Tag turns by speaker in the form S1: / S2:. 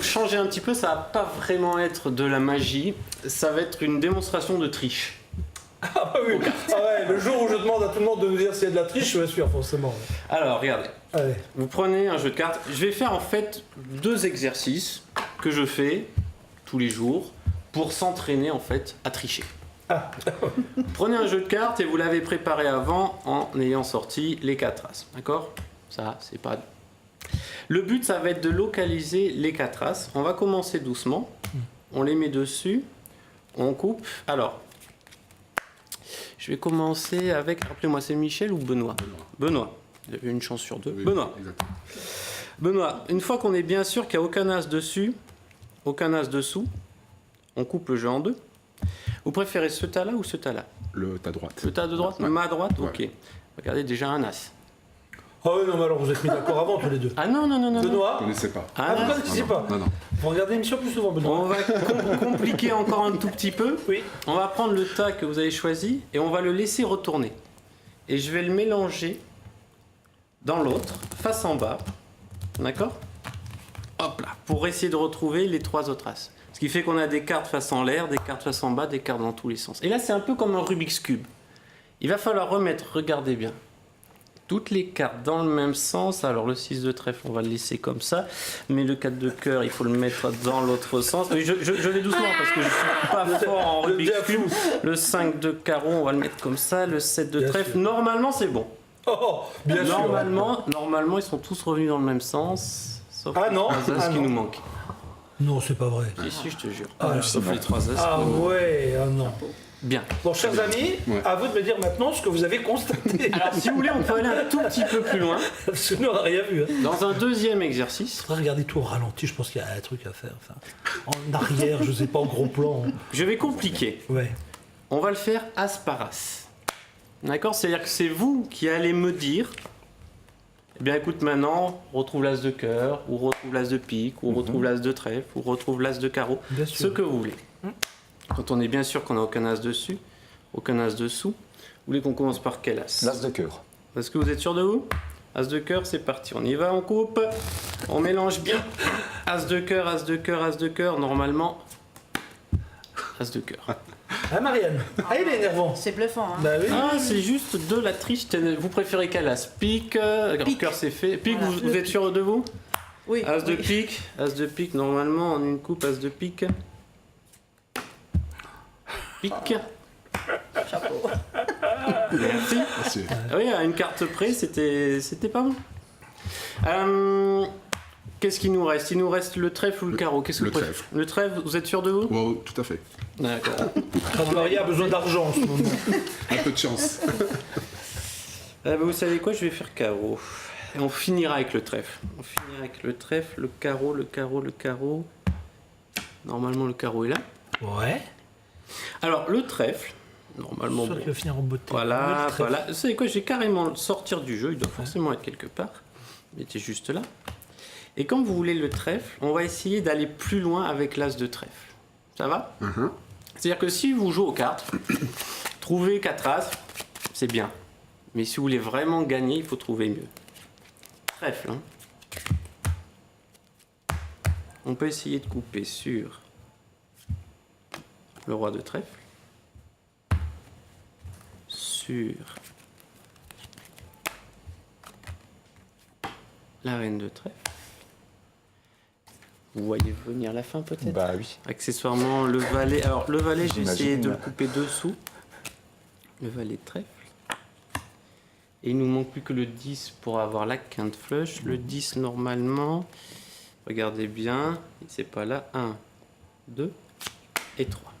S1: pour changer un petit peu, ça va pas vraiment être de la magie, ça va être une démonstration de triche.
S2: Ah bah oui. Ah ouais, le jour où je demande à tout le monde de nous dire s'il y a de la triche, je vais sûr forcément.
S1: Alors, regardez.
S2: Allez.
S1: Vous prenez un jeu de cartes. Je vais faire en fait 2 exercices que je fais tous les jours pour s'entraîner en fait à tricher.
S2: Ah.
S1: Prenez un jeu de cartes et vous l'avez préparé avant en ayant sorti les 4 as. D'accord? Ça, c'est pas... Le but, ça va être de localiser les 4 as. On va commencer doucement. On les met dessus. On coupe. Alors, je vais commencer avec... Rappelez-moi, c'est Michel ou Benoît? Benoît. Vous avez une chance sur 2.
S3: Oui,
S1: Benoît.
S3: exactement.
S1: Benoît, une fois qu'on est bien sûr qu'il n'y a aucun as dessus, aucun as dessous, on coupe le jeu en 2. Vous préférez ce tas-là ou ce tas-là?
S3: Ta droite.
S1: Le tas de droite?
S3: Ouais.
S1: Ma droite?
S3: Ouais.
S1: Ok. Regardez, déjà un as.
S2: Ah oui, non, mais alors vous êtes mis d'accord avant tous les deux.
S1: Ah non, non, non, non. non.
S2: Benoît,
S3: Vous ne connaissez pas.
S2: ah, vous
S1: as.
S2: connaissez pas.
S3: Non, non.
S2: Vous regardez l'émission plus souvent, Benoît.
S1: On va compliquer encore un tout petit peu.
S2: Oui.
S1: On va prendre le tas que vous avez choisi et on va le laisser retourner. Et je vais le mélanger dans l'autre, face en bas. D'accord? Hop là. Pour essayer de retrouver les 3 autres as. Ce qui fait qu'on a des cartes face en l'air, des cartes face en bas, des cartes dans tous les sens. Et là, c'est un peu comme un Rubik's Cube. Il va falloir remettre, regardez bien, toutes les cartes dans le même sens. Alors le 6 de trèfle, on va le laisser comme ça. Mais le 4 de cœur, il faut le mettre dans l'autre sens. Oui, je vais doucement parce que je suis pas fort en
S2: Le
S1: Rubik's Cube.
S2: diafou.
S1: Le 5 de carreau, on va le mettre comme ça. Le 7 de
S2: Bien
S1: trèfle,
S2: sûr.
S1: normalement c'est bon.
S2: Oh, bien sûr.
S1: Normalement, ils sont tous revenus dans le même sens. Sauf
S2: Ah
S1: les
S2: non,
S1: 3 as
S2: ah
S1: qui
S2: non.
S1: nous manquent.
S2: Non, c'est pas vrai.
S1: Si, je te jure.
S2: Ah,
S1: Sauf les 3 as.
S2: Ah
S1: qui nous manquent.
S2: ouais, ah non.
S1: Bien.
S2: Bon, chers amis,
S3: Ouais.
S2: à vous de me dire maintenant ce que vous avez constaté.
S1: Alors, si vous voulez, on peut aller un tout petit peu plus loin.
S2: Parce que nous, on n'a rien vu. Hein.
S1: Dans un deuxième exercice,
S2: Faudrait regarder tout au ralenti, je pense qu'il y a un truc à faire. Enfin, en arrière, je sais pas, en gros plan.
S1: je vais compliquer.
S2: Ouais.
S1: On va le faire as par as. D'accord? C'est-à-dire que c'est vous qui allez me dire, eh bien écoute, maintenant, retrouve l'as de cœur, ou retrouve l'as de pique, ou retrouve l'as de trèfle, ou retrouve l'as de carreau,
S2: Bien
S1: ce
S2: sûr.
S1: que vous voulez. Quand on est bien sûr qu'on n'a aucun as dessus, aucun as dessous, vous voulez qu'on commence par quel as?
S4: L'as de cœur.
S1: Est-ce que vous êtes sûr de vous? As de cœur, c'est parti. On y va, on coupe. On mélange bien. As de cœur, as de cœur, as de cœur. Normalement, as de cœur.
S2: Ah, Marianne. Ah, il est énervant.
S5: C'est bluffant, hein.
S2: Bah oui.
S1: Ah, c'est juste de la triche. Vous préférez quel as? Pique.
S5: Pique.
S1: Cœur, c'est fait. Pique,
S5: Voilà.
S1: vous êtes sûr de vous?
S5: Oui.
S1: As de
S5: oui.
S1: pique. As de pique, normalement, en une coupe, as de pique. Pique.
S5: Chapeau.
S1: Merci.
S3: Merci.
S1: Ah oui, à une carte près, c'était pas bon. Qu'est-ce qu'il nous reste? Il nous reste le trèfle ou le carreau? Qu'est-ce que
S3: le
S1: vous préférez?
S3: trèfle.
S1: Le trèfle, vous êtes sûr de vous?
S3: Wow, tout à fait.
S1: D'accord.
S2: Maria a besoin d'argent en ce moment.
S3: Un peu de chance.
S1: Vous savez quoi? Je vais faire carreau. Et on finira avec le trèfle. On finira avec le trèfle, le carreau, le carreau, le carreau. Normalement, le carreau est là.
S2: Ouais.
S1: Alors, le trèfle, normalement,
S2: Sûr
S1: bon,
S2: qu'il va finir en beauté.
S1: voilà,
S2: Le trèfle.
S1: voilà. Vous savez quoi? Je vais carrément le sortir du jeu. Il doit forcément être quelque part. Mettez juste là. Et quand vous voulez le trèfle, on va essayer d'aller plus loin avec l'as de trèfle. Ça va?
S3: Mhm.
S1: C'est-à-dire que si vous jouez aux cartes, trouver 4 as, c'est bien. Mais si vous voulez vraiment gagner, il faut trouver mieux. Trèfle, hein. On peut essayer de couper sur le roi de trèfle, sur la reine de trèfle. Vous voyez venir la fin peut-être?
S4: Bah oui.
S1: Accessoirement, le valet. Alors, le valet, j'ai
S4: J'imagine.
S1: essayé de le couper dessous. Le valet de trèfle. Et il nous manque plus que le 10 pour avoir la quinte flush. Le 10, normalement, regardez bien, c'est pas là. 1, 2 et 3.